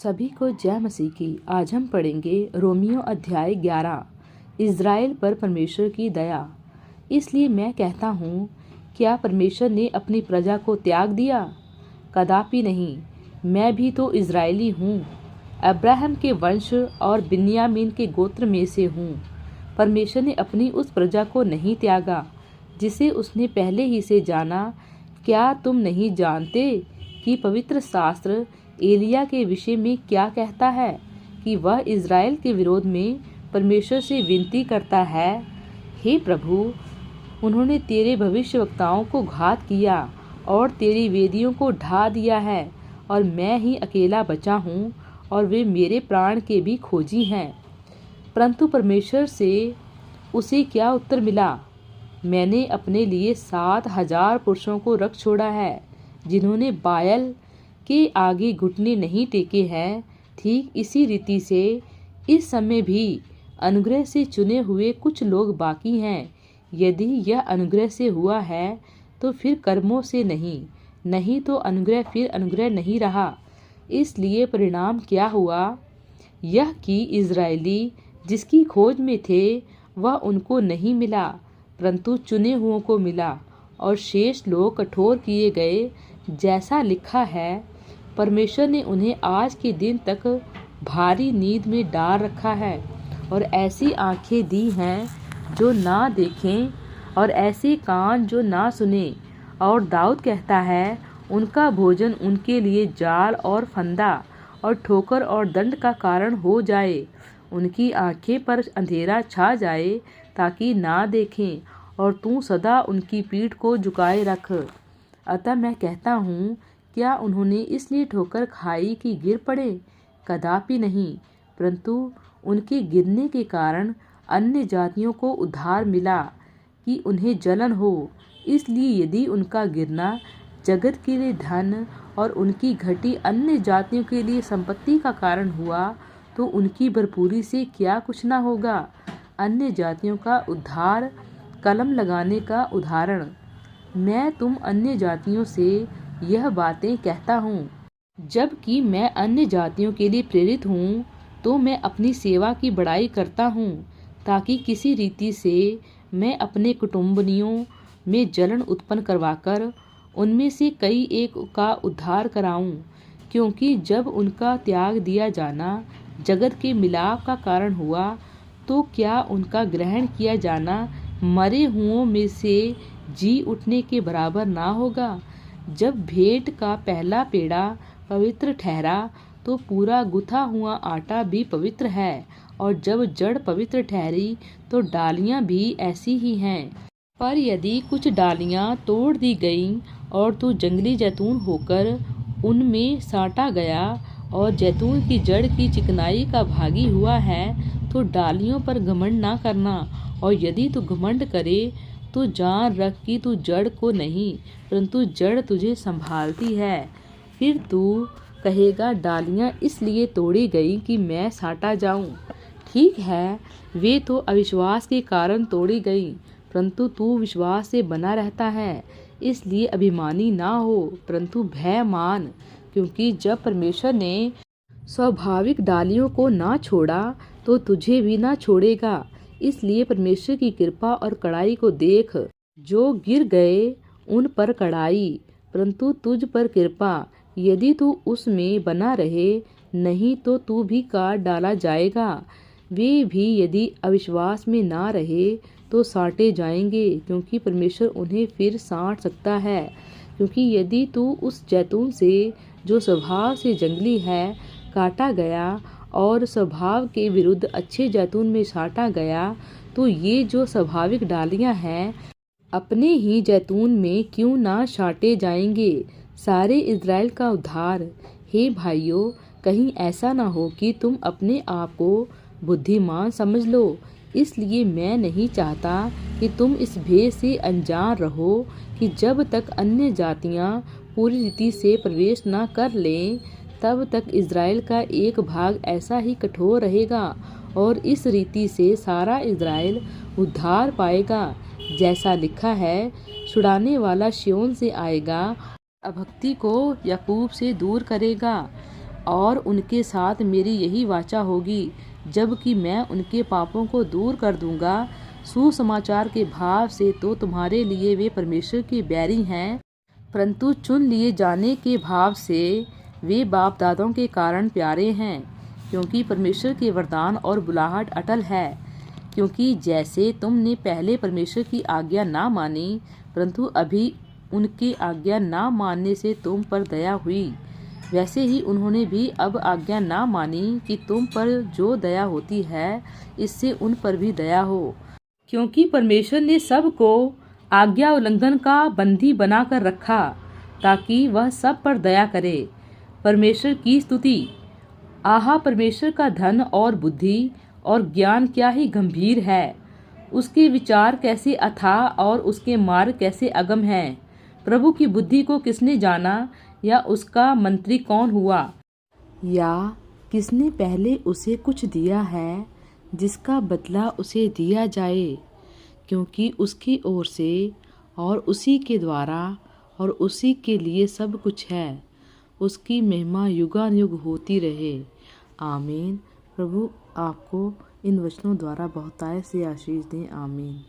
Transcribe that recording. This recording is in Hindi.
सभी को जय मसीह की। आज हम पढ़ेंगे रोमियो अध्याय 11। इज़राइल पर परमेश्वर की दया। इसलिए मैं कहता हूँ, क्या परमेश्वर ने अपनी प्रजा को त्याग दिया? कदापि नहीं। मैं भी तो इज़राइली हूँ, अब्राहम के वंश और बिन्यामीन के गोत्र में से हूँ। परमेश्वर ने अपनी उस प्रजा को नहीं त्यागा जिसे उसने पहले ही से जाना। क्या तुम नहीं जानते कि पवित्र शास्त्र एलिया के विषय में क्या कहता है कि वह इज़राइल के विरोध में परमेश्वर से विनती करता है, हे प्रभु, उन्होंने तेरे भविष्यवक्ताओं को घात किया और तेरी वेदियों को ढा दिया है, और मैं ही अकेला बचा हूँ और वे मेरे प्राण के भी खोजी हैं। परंतु परमेश्वर से उसे क्या उत्तर मिला? मैंने अपने लिए 7,000 पुरुषों को रख छोड़ा है जिन्होंने बायल के आगे घुटने नहीं टेके हैं। ठीक इसी रीति से इस समय भी अनुग्रह से चुने हुए कुछ लोग बाकी हैं। यदि यह अनुग्रह से हुआ है तो फिर कर्मों से नहीं तो अनुग्रह फिर अनुग्रह नहीं रहा। इसलिए परिणाम क्या हुआ? यह कि इज़राइली जिसकी खोज में थे वह उनको नहीं मिला, परंतु चुने हुओं को मिला, और शेष लोग कठोर किए गए। जैसा लिखा है, परमेश्वर ने उन्हें आज के दिन तक भारी नींद में डाल रखा है, और ऐसी आंखें दी हैं जो ना देखें और ऐसे कान जो ना सुने। और दाऊद कहता है, उनका भोजन उनके लिए जाल और फंदा और ठोकर और दंड का कारण हो जाए। उनकी आंखें पर अंधेरा छा जाए ताकि ना देखें, और तू सदा उनकी पीठ को झुकाए रख। अतः मैं कहता हूँ, क्या उन्होंने इसलिए ठोकर खाई कि गिर पड़े? कदापि नहीं, परंतु उनके गिरने के कारण अन्य जातियों को उद्धार मिला कि उन्हें जलन हो। इसलिए यदि उनका गिरना जगत के लिए धन और उनकी घटी अन्य जातियों के लिए संपत्ति का कारण हुआ, तो उनकी भरपूरी से क्या कुछ ना होगा। अन्य जातियों का उद्धार कलम लगाने का उदाहरण। मैं तुम अन्य जातियों से यह बातें कहता हूँ, जबकि मैं अन्य जातियों के लिए प्रेरित हूँ, तो मैं अपनी सेवा की बड़ाई करता हूँ, ताकि किसी रीति से मैं अपने कुटुंबियों में जलन उत्पन्न करवाकर उनमें से कई एक का उद्धार कराऊं। क्योंकि जब उनका त्याग दिया जाना जगत के मिलाप का कारण हुआ, तो क्या उनका ग्रहण किया जाना मरे हुओं में से जी उठने के बराबर ना होगा? जब भेंट का पहला पेड़ा पवित्र ठहरा, तो पूरा गुथा हुआ आटा भी पवित्र है, और जब जड़ पवित्र ठहरी, तो डालियां भी ऐसी ही हैं। पर यदि कुछ डालियां तोड़ दी गईं और तू जंगली जैतून होकर उनमें साटा गया और जैतून की जड़ की चिकनाई का भागी हुआ है, तो डालियों पर घमंड ना करना। और यदि तू घमंड करे तो जान रख कि तू जड़ को नहीं, परंतु जड़ तुझे संभालती है। फिर तू कहेगा, डालियां इसलिए तोड़ी गई कि मैं साटा जाऊं। ठीक है, वे तो अविश्वास के कारण तोड़ी गई, परंतु तू विश्वास से बना रहता है। इसलिए अभिमानी ना हो, परंतु भय मान, क्योंकि जब परमेश्वर ने स्वाभाविक डालियों को ना छोड़ा, तो तुझे भी ना छोड़ेगा। इसलिए परमेश्वर की कृपा और कड़ाई को देख। जो गिर गए उन पर कड़ाई, परंतु तुझ पर कृपा। यदि तू उसमें बना रहे, नहीं तो तू भी काट डाला जाएगा। वे भी यदि अविश्वास में ना रहे तो साटे जाएंगे, क्योंकि परमेश्वर उन्हें फिर साट सकता है। क्योंकि यदि तू उस जैतून से जो स्वभाव से जंगली है काटा गया और स्वभाव के विरुद्ध अच्छे जैतून में साटा गया, तो ये जो स्वाभाविक डालियां हैं अपने ही जैतून में क्यों ना साटे जाएंगे। सारे इज़राइल का उद्धार। हे भाइयों, कहीं ऐसा ना हो कि तुम अपने आप को बुद्धिमान समझ लो। इसलिए मैं नहीं चाहता कि तुम इस भेद से अनजान रहो कि जब तक अन्य जातियां पूरी रीति से प्रवेश ना कर लें, तब तक इज़राइल का एक भाग ऐसा ही कठोर रहेगा, और इस रीति से सारा इज़राइल उद्धार पाएगा। जैसा लिखा है, छुड़ाने वाला सिय्योन से आएगा, अभक्ति को याकूब से दूर करेगा। और उनके साथ मेरी यही वाचा होगी, जबकि मैं उनके पापों को दूर कर दूंगा। सुसमाचार के भाव से तो तुम्हारे लिए वे परमेश्वर के बैरी हैं, परंतु चुन लिए जाने के भाव से वे बाप दादों के कारण प्यारे हैं, क्योंकि परमेश्वर के वरदान और बुलाहट अटल है। क्योंकि जैसे तुमने पहले परमेश्वर की आज्ञा ना मानी, परंतु अभी उनकी आज्ञा ना मानने से तुम पर दया हुई, वैसे ही उन्होंने भी अब आज्ञा ना मानी कि तुम पर जो दया होती है, इससे उन पर भी दया हो। क्योंकि परमेश्वर ने सबको आज्ञा उल्लंघन का बंदी बनाकर रखा, ताकि वह सब पर दया करे। परमेश्वर की स्तुति। आहा, परमेश्वर का धन और बुद्धि और ज्ञान क्या ही गंभीर है। उसके विचार कैसे अथाह और उसके मार्ग कैसे अगम हैं। प्रभु की बुद्धि को किसने जाना, या उसका मंत्री कौन हुआ, या किसने पहले उसे कुछ दिया है जिसका बदला उसे दिया जाए। क्योंकि उसकी ओर से और उसी के द्वारा और उसी के लिए सब कुछ है। उसकी महिमा युगानुयुग होती रहे। आमीन। प्रभु आपको इन वचनों द्वारा बहुतायत से आशीष दें। आमीन।